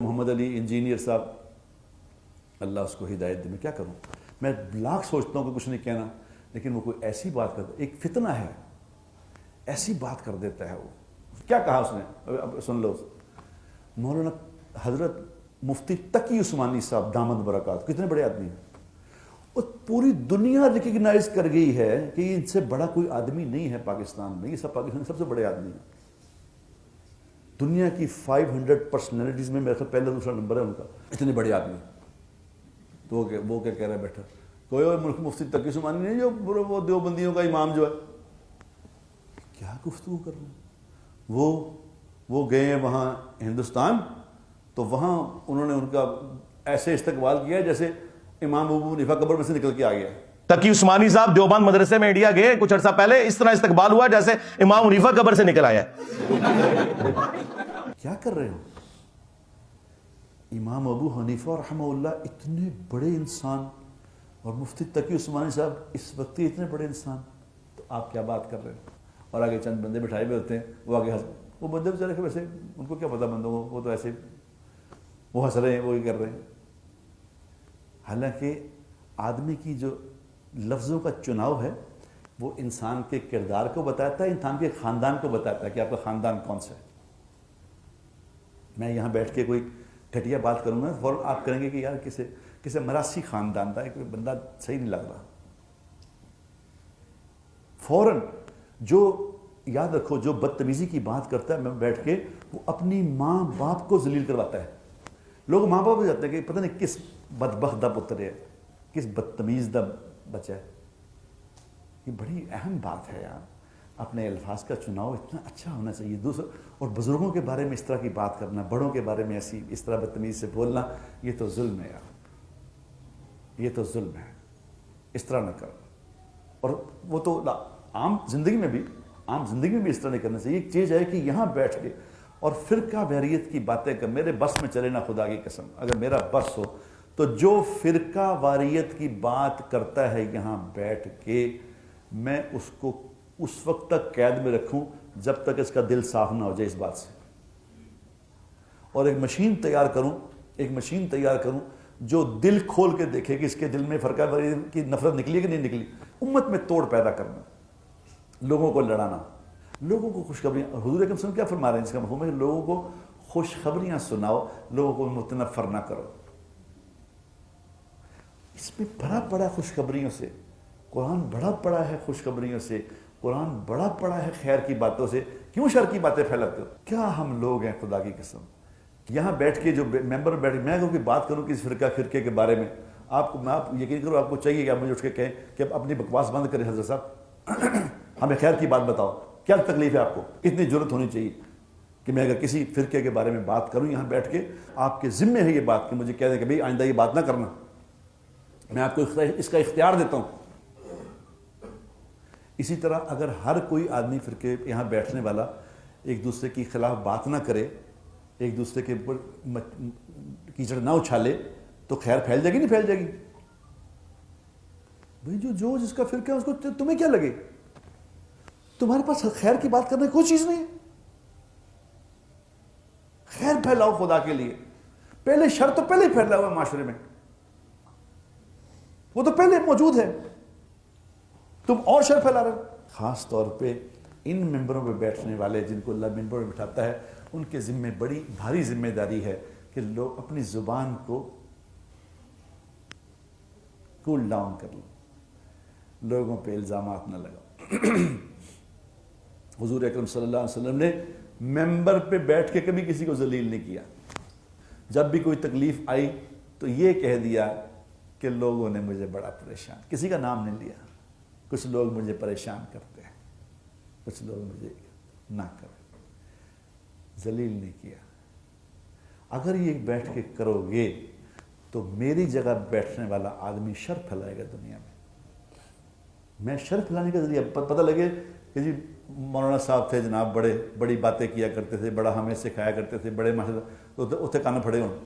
محمد علی engineer صاحب، اللہ اس کو ہدایت دے، میں کیا کروں، میں لاکھ سوچتا ہوں کہ کچھ نہیں کہنا، لیکن وہ کوئی ایسی بات کرتا ہے، ایک فتنہ ہے، ایسی بات کر دیتا ہے. وہ کیا کہا اس نے، اب سن لو. مولانا حضرت مفتی تقی عثمانی صاحب دامت برکات، کتنے بڑے آدمی ہیں، اور پوری دنیا ریکگنائز کر گئی ہے کہ ان سے بڑا کوئی آدمی نہیں ہے پاکستان میں، یہ سب پاکستان سب سے بڑے آدمی ہیں. دنیا کی 500 پرسنالٹیز میں میرے خیال پہلا دوسرا نمبر ہے ان کا، اتنے بڑے آدمی. تو وہ کیا کہہ رہا ہے بیٹھا، کوئی اور ملک مفتی تقی عثمانی نہیں جو وہ دیوبندیوں کا امام جو ہے، کیا گفتگو کر رہے ہیں. وہ گئے ہیں وہاں ہندوستان، تو وہاں انہوں نے ان کا ایسے استقبال کیا جیسے امام ابو حنیفہ قبر میں سے نکل کے آ گیا. تقی عثمانی صاحب دیوبند مدرسے میں انڈیا گئے کچھ عرصہ پہلے، اس طرح استقبال ہوا جیسے امام حنیفہ قبر سے نکل آیا ہے. کیا کر رہے ہو؟ امام ابو حنیفہ رحمہ اللہ اتنے بڑے انسان، اور مفتی تقی عثمانی صاحب اس وقت اتنے بڑے انسان، تو آپ کیا بات کر رہے ہو؟ اور آگے چند بندے بٹھائے ہوئے ہوتے ہیں، وہ آگے وہ بندے بیچارے کہ ویسے ان کو کیا پتا بندوں کو، وہ تو ایسے وہ ہنس رہے ہیں، وہ یہ کر رہے ہیں. حالانکہ آدمی کی جو لفظوں کا چناؤ ہے وہ انسان کے کردار کو بتاتا ہے، انسان کے خاندان کو بتاتا ہے کہ آپ کا خاندان کون سا ہے. میں یہاں بیٹھ کے کوئی گھٹیا بات کروں گا، فوراً آپ کریں گے کہ یار کسے مراسی خاندان تھا، کوئی بندہ صحیح نہیں لگ رہا. فوراً جو یاد رکھو، جو بدتمیزی کی بات کرتا ہے میں بیٹھ کے، وہ اپنی ماں باپ کو ذلیل کرواتا ہے. لوگ ماں باپ ہو جاتے ہیں کہ پتہ نہیں کس بدبخت دا پتر ہے، کس بدتمیز دا بچہ ہے. یہ بڑی اہم بات ہے یار، اپنے الفاظ کا چناؤ اتنا اچھا ہونا چاہیے. دوسرا، اور بزرگوں کے بارے میں اس طرح کی بات کرنا، بڑوں کے بارے میں اس طرح بدتمیز سے بولنا، یہ تو ظلم ہے یار، یہ تو ظلم ہے. اس طرح نہ کرو. اور وہ تو عام زندگی میں بھی اس طرح نہیں کرنا چاہیے. ایک چیز ہے کہ یہاں بیٹھ کے اور فرقہ واریت کی باتیں کر، میرے بس میں چلے نا خدا کی قسم، اگر میرا بس ہو تو جو فرقہ واریت کی بات کرتا ہے یہاں بیٹھ کے، میں اس کو اس وقت تک قید میں رکھوں جب تک اس کا دل صاف نہ ہو جائے اس بات سے. اور ایک مشین تیار کروں جو دل کھول کے دیکھے کہ اس کے دل میں فرقہ واریت کی نفرت نکلی ہے کہ نہیں نکلی. امت میں توڑ پیدا کرنا، لوگوں کو لڑانا، لوگوں کو خوشخبریاں. حضور اکرم صلی اللہ علیہ وسلم کیا فرما رہے ہیں؟ اس کا مفہوم ہے کہ لوگوں کو خوشخبریاں سناؤ، لوگوں کو متنفر نہ کرو. اس میں بڑا پڑا خوشخبریوں سے، قرآن بڑا پڑا ہے خوشخبریوں سے، قرآن بڑا پڑا ہے خیر کی باتوں سے. کیوں شر کی باتیں پھیلاتے ہو؟ کیا ہم لوگ ہیں خدا کی قسم. یہاں بیٹھ کے جو ممبر بیٹھ کے میں اگر کوئی بات کروں کسی فرقے کے بارے میں، آپ یقین کرو آپ کو چاہیے کہ آپ مجھے اٹھ کے کہیں کہ آپ اپنی بکواس بند کریں. حضرت صاحب ہمیں خیر کی بات بتاؤ، کیا تکلیف ہے آپ کو؟ اتنی جرت ہونی چاہیے کہ میں اگر کسی فرقے کے بارے میں بات کروں یہاں بیٹھ کے، آپ کے ذمے ہے یہ بات کہ مجھے کہہ دیں کہ بھئی آئندہ یہ بات نہ کرنا، میں آپ کو اس کا اختیار دیتا ہوں. اسی طرح اگر ہر کوئی آدمی فرقے یہاں بیٹھنے والا ایک دوسرے کی خلاف بات نہ کرے، ایک دوسرے کے اوپر کیچڑ نہ اچھالے، تو خیر پھیل جائے گی نہیں پھیل جائے گی؟ بھئی جو جس کا فرقہ ہے اس کو تمہیں کیا لگے؟ تمہارے پاس خیر کی بات کرنے کی کوئی چیز نہیں. خیر پھیلاؤ خدا کے لیے. پہلے شر تو پہلے ہی پھیلا ہوا ہے معاشرے میں، وہ تو پہلے موجود ہے، تم اور شر پھیلا رہے ہو. خاص طور پہ ان ممبروں پہ بیٹھنے والے جن کو اللہ ممبر پہ بٹھاتا ہے، ان کے ذمے بڑی بھاری ذمہ داری ہے کہ لوگ اپنی زبان کو کول ڈاؤن کر لیں، لوگوں پہ الزامات نہ لگاؤ. حضور اکرم صلی اللہ علیہ وسلم نے ممبر پہ بیٹھ کے کبھی کسی کو ذلیل نہیں کیا. جب بھی کوئی تکلیف آئی تو یہ کہہ دیا کہ لوگوں نے مجھے بڑا پریشان، کسی کا نام نہیں لیا. کچھ لوگ مجھے پریشان کرتے ہیں، کچھ لوگ مجھے نہ کریں، ذلیل نہیں کیا. اگر یہ بیٹھ کے کرو گے تو میری جگہ بیٹھنے والا آدمی شر پھیلائے گا دنیا میں. میں شر پھیلانے کا ذریعہ پتہ لگے کہ جی مولانا صاحب تھے جناب، بڑی باتیں کیا کرتے تھے، بڑا ہمیں سکھایا کرتے تھے، بڑے ماشاءاللہ، تو اتنے کان پھڑے ہوں.